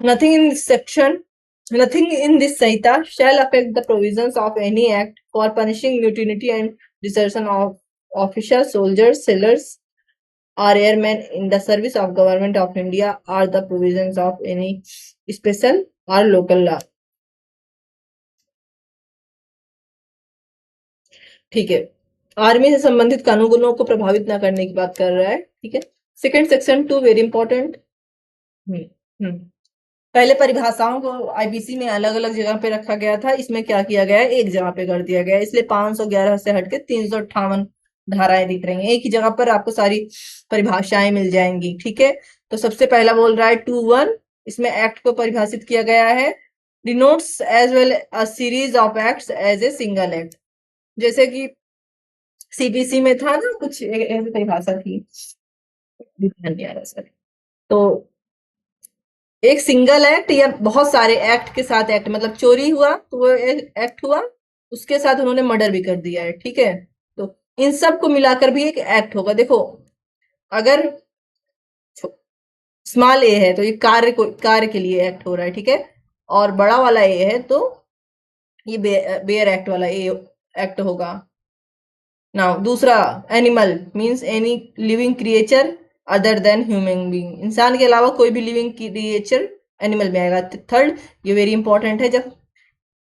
Nothing in this section, nothing in this Sahita shall affect the provisions of any act for punishing mutiny and desertion of officers, soldiers, sailors, or airmen in the service of government of India or the provisions of any special or local law. ठीक है, army से संबंधित कानूनों को प्रभावित ना करने की बात कर रहा है। ठीक है, सेकंड सेक्शन 2 वेरी इंपॉर्टेंट। पहले परिभाषाओं को आईपीसी में अलग अलग जगह पे रखा गया था, इसमें क्या किया गया है, एक जगह पे कर दिया गया है, इसलिए 511 से हटके 358 धाराएं दिख रही हैं। एक ही जगह पर आपको सारी परिभाषाएं मिल जाएंगी। ठीक है, तो सबसे पहला बोल रहा है 2(1), इसमें एक्ट को परिभाषित किया गया है, denotes as well a series of acts as a single act. जैसे कि सीबीसी में था ना, कुछ ऐसी परिभाषा थी, ध्यान नहीं आ रहा सर। तो एक सिंगल एक्ट या बहुत सारे एक्ट के साथ एक्ट, मतलब चोरी हुआ तो वो एक्ट हुआ, उसके साथ उन्होंने मर्डर भी कर दिया है। ठीक है, तो इन सब को मिलाकर भी एक एक्ट होगा। देखो, अगर स्मॉल ए है तो ये कार्य के लिए एक्ट हो रहा है। ठीक है, और बड़ा वाला ए है तो ये बेयर एक्ट वाला ए एक्ट होगा। नाउ दूसरा, animal means any living creature other than human being, इंसान के अलावा कोई भी लिविंग क्रिएचर एनिमल में आएगा। थर्ड, ये वेरी इंपॉर्टेंट है, जब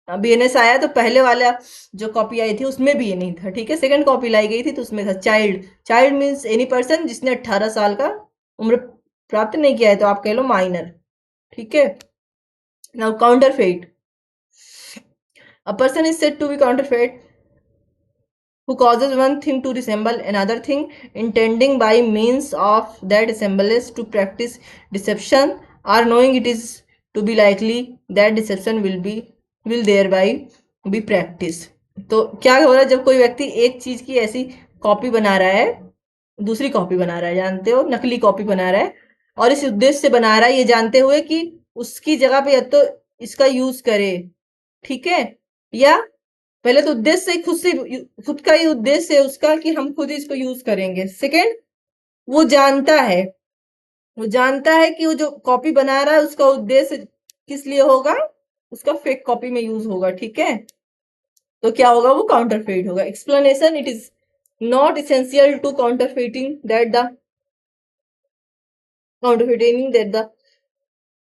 बीएनएस आया तो पहले वाला जो कॉपी आई थी उसमें भी ये नहीं था। ठीक है, सेकंड कॉपी लाई गई थी तो उसमें था child. Child means any person जिसने 18 साल का उम्र प्राप्त नहीं किया है, तो आप कह लो माइनर। ठीक है, now counterfeit, a person is said to be counterfeit who causes one thing to resemble another thing, intending by means of that resemblance to practice deception, or knowing it is to be likely that deception will thereby be practiced। तो क्या हो रहा है, जब कोई व्यक्ति एक चीज की ऐसी कॉपी बना रहा है, दूसरी कॉपी बना रहा है, जानते हो, नकली कॉपी बना रहा है, और इस उद्देश्य से बना रहा है ये जानते हुए कि उसकी जगह पे या तो इसका यूज करे। ठीक है, या पहले तो उद्देश्य खुद का ही उद्देश्य है उसका कि हम खुद इसको यूज करेंगे। सेकेंड, वो जानता है कि वो जो कॉपी बना रहा है उसका उद्देश्य किस लिए होगा, उसका फेक कॉपी में यूज होगा। ठीक है, तो क्या होगा, वो काउंटरफेट होगा। Explanation, it is not essential to counterfeiting that the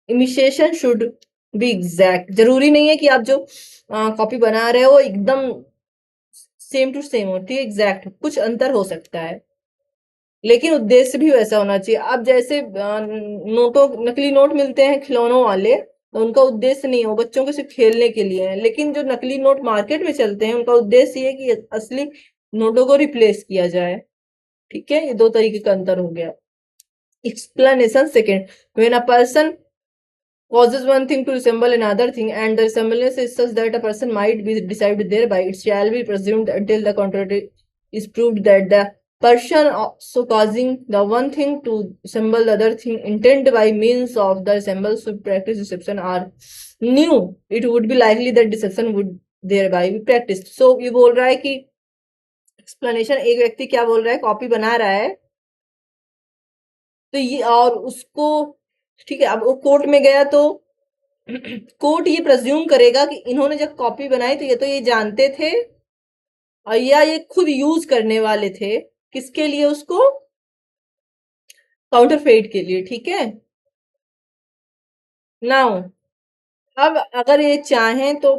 imitation should be exact. जरूरी नहीं है कि आप जो कॉपी बना रहे हो एकदम सेम टू सेम हो। ठीक है, एग्जैक्ट, कुछ अंतर हो सकता है, लेकिन उद्देश्य भी वैसा होना चाहिए। अब जैसे नकली नोट मिलते हैं खिलौनों वाले, तो उनका उद्देश्य नहीं हो, बच्चों को सिर्फ खेलने के लिए है। लेकिन जो नकली नोट मार्केट में चलते हैं उनका उद्देश्य ये है कि असली नोटों को रिप्लेस किया जाए। ठीक है, ये दो तरीके का अंतर हो गया। Explanation second, when a person causes one thing to resemble another thing and the resemblance is such that a person might be deceived thereby, it shall be presumed until the contrary is proved that the person so causing the one thing to resemble the other thing intended by means of the resemblance should practice deception or knew it would be likely that deception would thereby be practiced। so ये बोल रहा है कि explanation, एक व्यक्ति क्या बोल रहा है, कॉपी बना रहा है तो ये, और उसको, ठीक है, अब वो कोर्ट में गया तो कोर्ट ये प्रज्यूम करेगा कि इन्होंने जब कॉपी बनाई तो ये जानते थे और या ये खुद यूज करने वाले थे, किसके लिए, उसको काउंटरफेट के लिए। ठीक है, नाउ अब अगर ये चाहें तो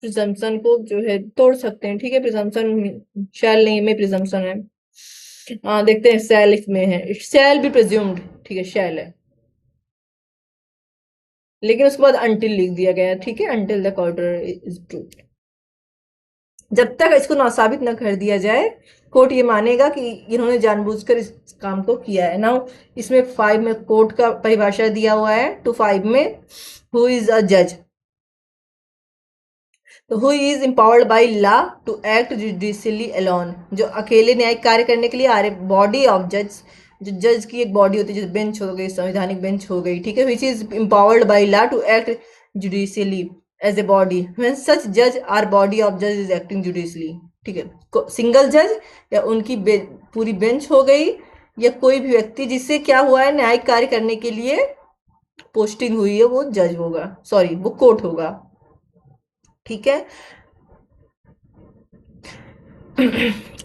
प्रिजम्पशन को जो है तोड़ सकते हैं। ठीक है, प्रिजम्पशन शैल नहीं में प्रिजम्पशन है, देखते हैं शैल इसमें है, इट शैल बी प्रिज्यूम्ड। ठीक है, शैल है, लेकिन उसके बाद अंटिल लिख दिया गया। ठीक है, until the counter is proved, जब तक इसको नासाबित न कर दिया जाए कोर्ट ये मानेगा कि इन्होंने जानबूझकर इस काम को किया है। नाउ इसमें 5 में कोर्ट का परिभाषा दिया हुआ है, टू 5 में, हु इज अ जज, तो who is empowered by law to act judicially alone, जो अकेले न्यायिक कार्य करने के लिए आ रहे, बॉडी ऑफ जज, जो जज की एक बॉडी होती है, जैसे बेंच हो गई, संवैधानिक बेंच हो गई। ठीक है, which is empowered by law to act judicially as a body when such judge or body of judge is acting judicially। ठीक है, सिंगल जज या उनकी पूरी बेंच हो गई, या कोई भी व्यक्ति जिससे क्या हुआ है, न्यायिक कार्य करने के लिए पोस्टिंग हुई है वो जज होगा, सॉरी वो कोर्ट होगा, ठीक है।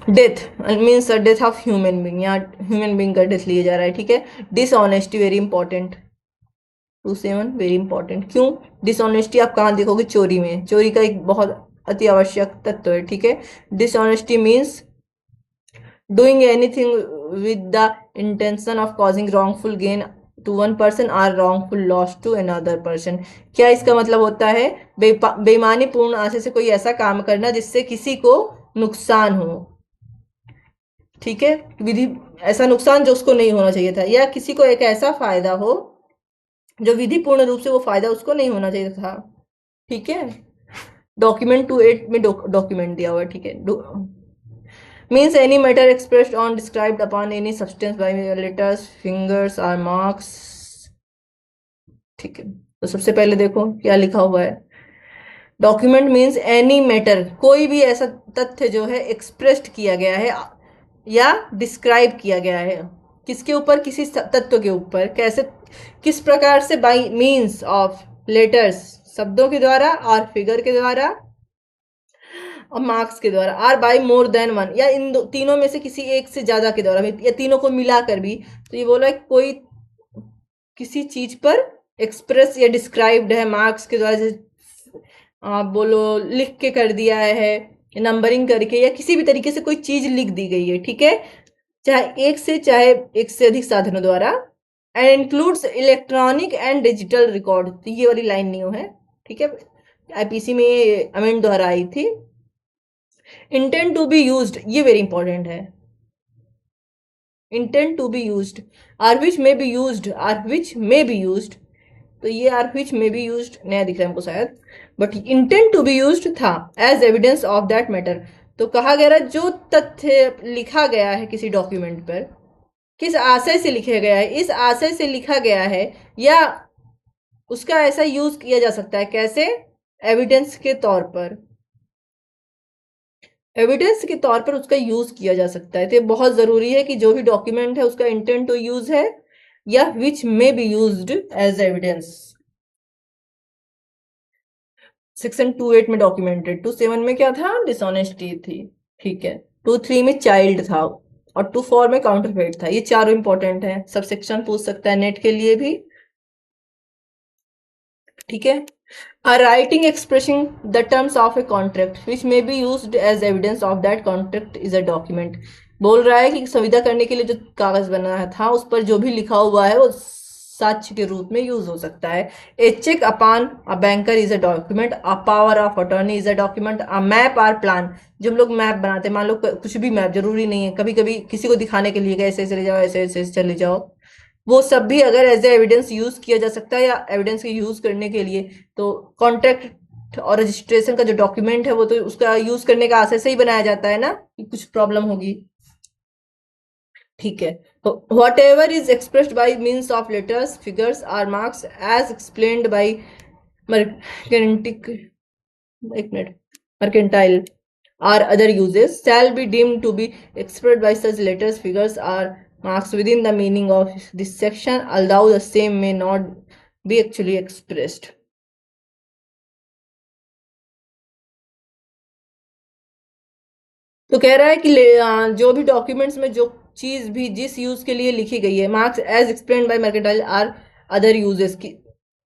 Death means death of human being, यहाँ ह्यूमन बींग का डेथ लिया जा रहा है, ठीक है। Dishonesty very important, 27 very important. क्यों डिसऑनेस्टी आप कहाँ देखोगे? चोरी में, चोरी का एक बहुत अति आवश्यक तत्व है, ठीक है। Dishonesty means doing anything with the intention of causing wrongful gain to one person और wrongful loss to another person. क्या इसका मतलब होता है? बेईमानी पूर्ण आशय से कोई ऐसा काम करना जिससे किसी को नुकसान हो, ठीक है। विधि ऐसा नुकसान जो उसको नहीं होना चाहिए था, या किसी को एक ऐसा फायदा हो जो विधि पूर्ण रूप से वो फायदा उसको नहीं होना चाहिए था, ठीक है। डॉक्यूमेंट 28 में डॉक्यूमेंट दिया हुआ है, ठीक है। Means any matter expressed on described upon any substance by letters fingers और मार्क्स, ठीक है। तो सबसे पहले देखो क्या लिखा हुआ है। डॉक्यूमेंट मीन्स एनी मैटर, कोई भी ऐसा तथ्य जो है एक्सप्रेस्ड किया गया है या डिस्क्राइब किया गया है, किसके ऊपर? किसी तत्व के ऊपर। कैसे, किस प्रकार से? बाई मीन्स ऑफ लेटर्स, शब्दों के द्वारा, और फिगर के द्वारा, और मार्क्स के द्वारा, or by more than one, या इन तीनों में से किसी एक से ज्यादा के द्वारा, या तीनों को मिलाकर भी। तो ये बोला कोई किसी चीज पर एक्सप्रेस या डिस्क्राइब्ड है मार्क्स के द्वारा, जैसे आप बोलो लिख के कर दिया है, नंबरिंग करके, या किसी भी तरीके से कोई चीज लिख दी गई है, ठीक है, चाहे एक से अधिक साधनों द्वारा। And includes electronic and digital record, तो ये वाली लाइन नहीं है, ठीक है। आईपीसी में अमेंड द्वारा आई थी। इंटेंट टू बी यूज्ड, ये वेरी इंपॉर्टेंट है। Intent to be used, or which may be used, or which may be used, तो ये or which may be used नया दिख रहा है हमको शायद, but intent to be used था as evidence of that matter. तो कहा गया जो तथ्य लिखा गया है किसी डॉक्यूमेंट पर, किस आशय से लिखा गया है, इस आशय से लिखा गया है, या उसका ऐसा यूज किया जा सकता है, कैसे? एविडेंस के तौर पर, एविडेंस के तौर पर उसका यूज किया जा सकता है। तो ये बहुत जरूरी है कि जो भी डॉक्यूमेंट है उसका इंटेंट टू यूज है, या which may be used as evidence. Section 28 में डॉक्यूमेंटेड, 27 में क्या था? डिसऑनेस्टी थी, ठीक है। 23 में चाइल्ड था, और 24 में काउंटरफेट था। ये चारों इंपॉर्टेंट है, सब सेक्शन पूछ सकता है नेट के लिए भी, ठीक है। A writing expressing the terms of a contract which may be used as evidence of that contract is a document। बोल रहा है कि संविदा करने के लिए जो कागज बना था उस पर जो भी लिखा हुआ है वो साक्ष्य के रूप में यूज हो सकता है। A cheque upon a banker is a document, a power of attorney is a document, a map or plan, जो हम लोग मैप बनाते हैं, मान लो कुछ भी मैप, जरूरी नहीं है, कभी कभी किसी को दिखाने के लिए ऐसे चले जाओ, ऐसे ऐसे चले जाओ, वो सब भी अगर एज ए एविडेंस यूज किया जा सकता है, या एविडेंस के यूज करने के लिए। तो कॉन्ट्रैक्ट और रजिस्ट्रेशन का जो डॉक्यूमेंट है वो तो उसका यूज करने का आशय से ही बनाया जाता है ना, कि कुछ प्रॉब्लम होगी, ठीक है। तो whatever is expressed by means of letters figures or marks as explained by mercantic, एक minute, mercantile or other uses shall be deemed to be expressed by such letters figures or marks within the meaning of this section, although the same may not be actually expressed। तो कह रहा है कि जो भी documents में जो चीज भी जिस यूज के लिए लिखी गई है, marks as explained by mercantile or other usages की,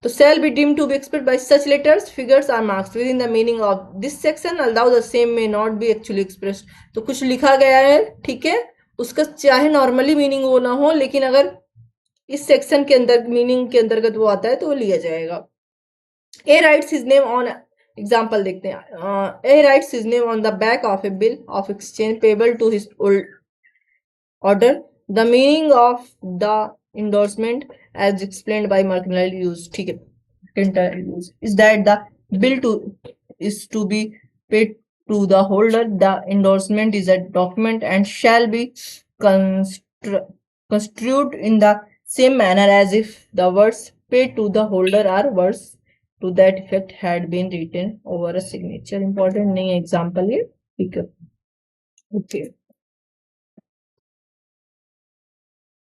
तो shall be deemed to be expressed by such letters figures or marks within the meaning of this section, although the same may not be actually expressed। तो कुछ लिखा गया है, ठीक है, उसका चाहे नॉर्मली मीनिंग वो ना हो, लेकिन अगर इस सेक्शन के अंदर मीनिंग के अंतर्गत वो आता है तो वो लिया जाएगा। A writes his name on, example देखते हैं। A writes his name on the back of a bill of exchange payable to his old order, the meaning of the endorsement as explained by mercantile use, ठीक है, mercantile use is that the bill to is to be paid to the holder, the endorsement is a document and shall be construed in the same manner as if the words paid to the holder are words to that effect had been written over a signature। important नहीं है example ये, ठीक है, okay.